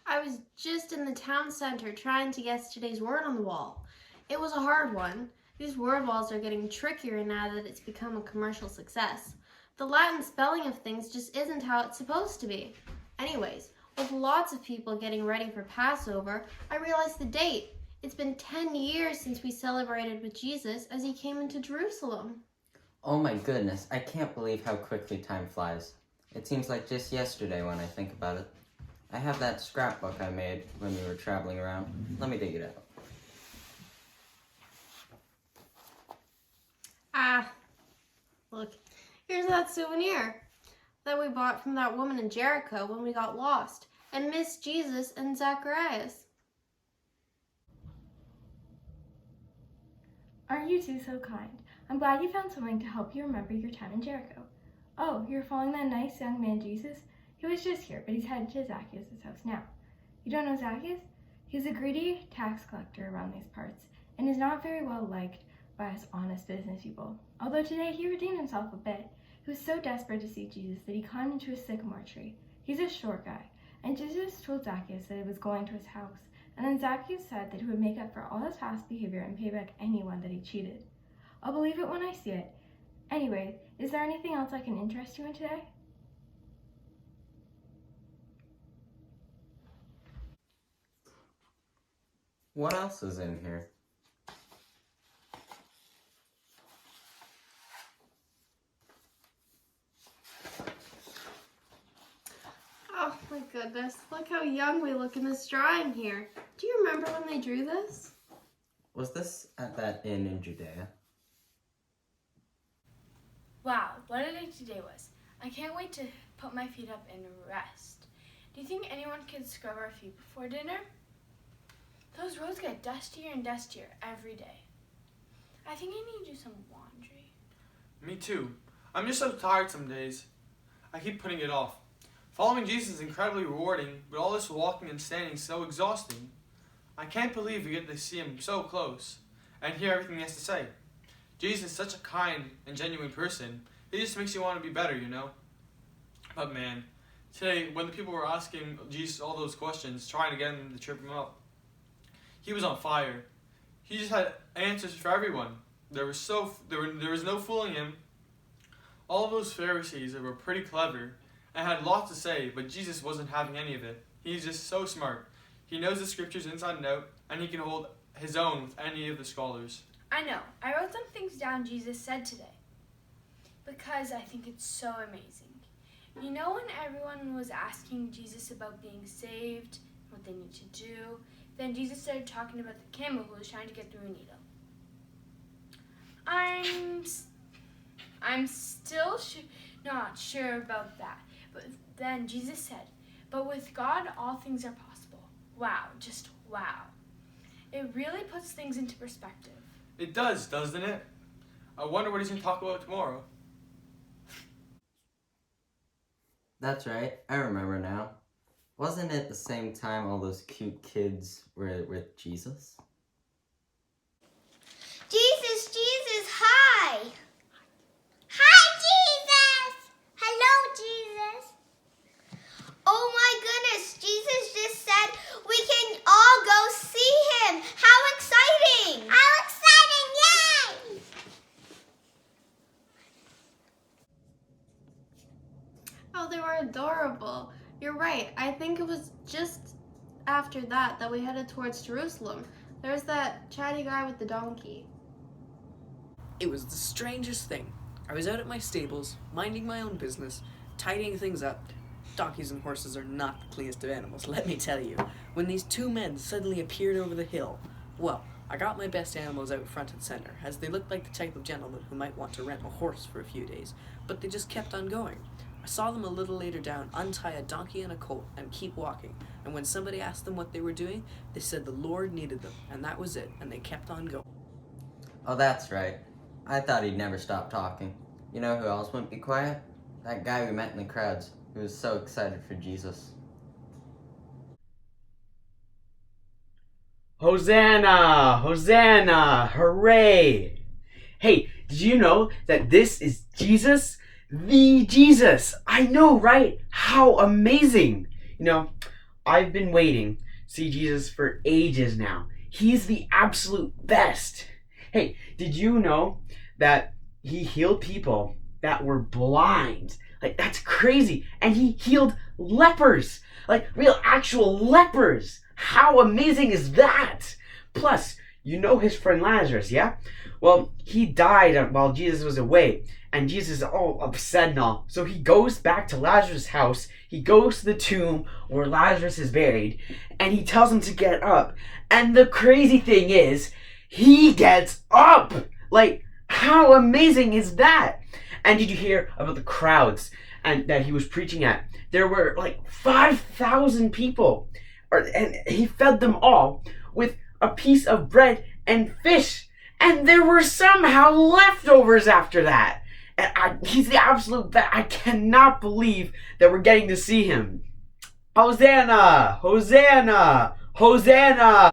I was just in the town center trying to guess today's word on the wall. It was a hard one. These word walls are getting trickier now that it's become a commercial success. The Latin spelling of things just isn't how it's supposed to be. Anyways, with lots of people getting ready for Passover, I realized the date. It's been 10 years since we celebrated with Jesus as he came into Jerusalem. Oh my goodness, I can't believe how quickly time flies. It seems like just yesterday when I think about it. I have that scrapbook I made when we were traveling around. Let me dig it out. Look, here's that souvenir that we bought from that woman in Jericho when we got lost and missed Jesus and Zacharias. Aren't you two so kind? I'm glad you found something to help you remember your time in Jericho. Oh, you're following that nice young man Jesus? He was just here, but he's headed to Zacchaeus' house now. You don't know Zacchaeus? He's a greedy tax collector around these parts, and is not very well liked by us honest business people. Although today he redeemed himself a bit. He was so desperate to see Jesus that he climbed into a sycamore tree. He's a short guy, and Jesus told Zacchaeus that he was going to his house, and then Zacchaeus said that he would make up for all his past behavior and pay back anyone that he cheated. I'll believe it when I see it. Anyway, is there anything else I can interest you in today? What else is in here? Oh my goodness, look how young we look in this drawing here. Do you remember when they drew this? Was this at that inn in Judea? Wow, what a day today was. I can't wait to put my feet up and rest. Do you think anyone can scrub our feet before dinner? Those roads get dustier and dustier every day. I think I need to do some laundry. Me too. I'm just so tired some days. I keep putting it off. Following Jesus is incredibly rewarding, but all this walking and standing is so exhausting. I can't believe we get to see him so close and hear everything he has to say. Jesus is such a kind and genuine person. He just makes you want to be better, you know? But man, today when the people were asking Jesus all those questions, trying to get him to trip him up, he was on fire. He just had answers for everyone. There was no fooling him. All of those Pharisees were pretty clever and had lots to say, but Jesus wasn't having any of it. He's just so smart. He knows the scriptures inside and out, and he can hold his own with any of the scholars. I know. I wrote some things down Jesus said today because I think it's so amazing. You know when everyone was asking Jesus about being saved, what they need to do, then Jesus started talking about the camel who was trying to get through a needle. I'm still not sure about that. But then Jesus said, but with God all things are possible. Wow, just wow. It really puts things into perspective. It does, doesn't it? I wonder what he's going to talk about tomorrow. That's right, I remember now. Wasn't it the same time all those cute kids were with Jesus? Jesus, Jesus, hi! Hi, Jesus! Hello, Jesus! Oh my goodness, Jesus just said we can all go see him! How exciting! How exciting, yay! Oh, they were adorable. You're right. I think it was just after that we headed towards Jerusalem. There was that chatty guy with the donkey. It was the strangest thing. I was out at my stables, minding my own business, tidying things up. Donkeys and horses are not the cleanest of animals, let me tell you. When these two men suddenly appeared over the hill, well, I got my best animals out front and center, as they looked like the type of gentleman who might want to rent a horse for a few days, but they just kept on going. I saw them a little later down untie a donkey and a colt and keep walking, and when somebody asked them what they were doing, they said the Lord needed them, and that was it, and they kept on going. Oh, that's right. I thought he'd never stop talking. You know who else wouldn't be quiet? That guy we met in the crowds, who was so excited for Jesus. Hosanna! Hosanna! Hooray! Hey, did you know that this is Jesus? The Jesus! I know, right? How amazing! You know, I've been waiting to see Jesus for ages now. He's the absolute best. Hey, did you know that he healed people that were blind? Like, that's crazy. And he healed lepers, like real actual lepers. How amazing is that? Plus, you know his friend Lazarus, yeah? Well, he died while Jesus was away, and Jesus is all upset and all. So he goes back to Lazarus' house. He goes to the tomb where Lazarus is buried, and he tells him to get up. And the crazy thing is, he gets up! Like, how amazing is that? And did you hear about the crowds and that he was preaching at? There were like 5,000 people, and he fed them all with a piece of bread and fish. And there were somehow leftovers after that. And he's the absolute best. I cannot believe that we're getting to see him. Hosanna! Hosanna! Hosanna!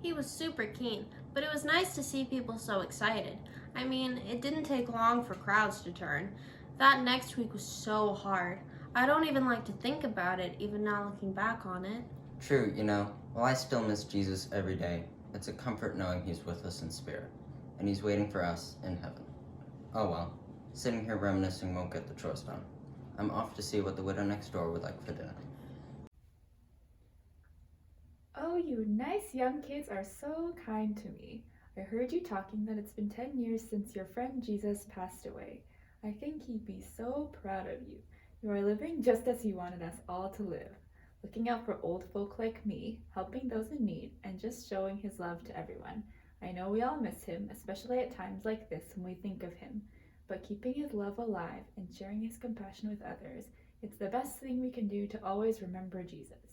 He was super keen, but it was nice to see people so excited. I mean, it didn't take long for crowds to turn. That next week was so hard. I don't even like to think about it, even now looking back on it. True, you know, while I still miss Jesus every day, it's a comfort knowing he's with us in spirit, and he's waiting for us in heaven. Oh well, sitting here reminiscing won't get the chores done. I'm off to see what the widow next door would like for dinner. Oh, you nice young kids are so kind to me. I heard you talking that it's been 10 years since your friend Jesus passed away. I think he'd be so proud of you. You are living just as he wanted us all to live. Looking out for old folk like me, helping those in need, and just showing his love to everyone. I know we all miss him, especially at times like this when we think of him. But keeping his love alive and sharing his compassion with others, it's the best thing we can do to always remember Jesus.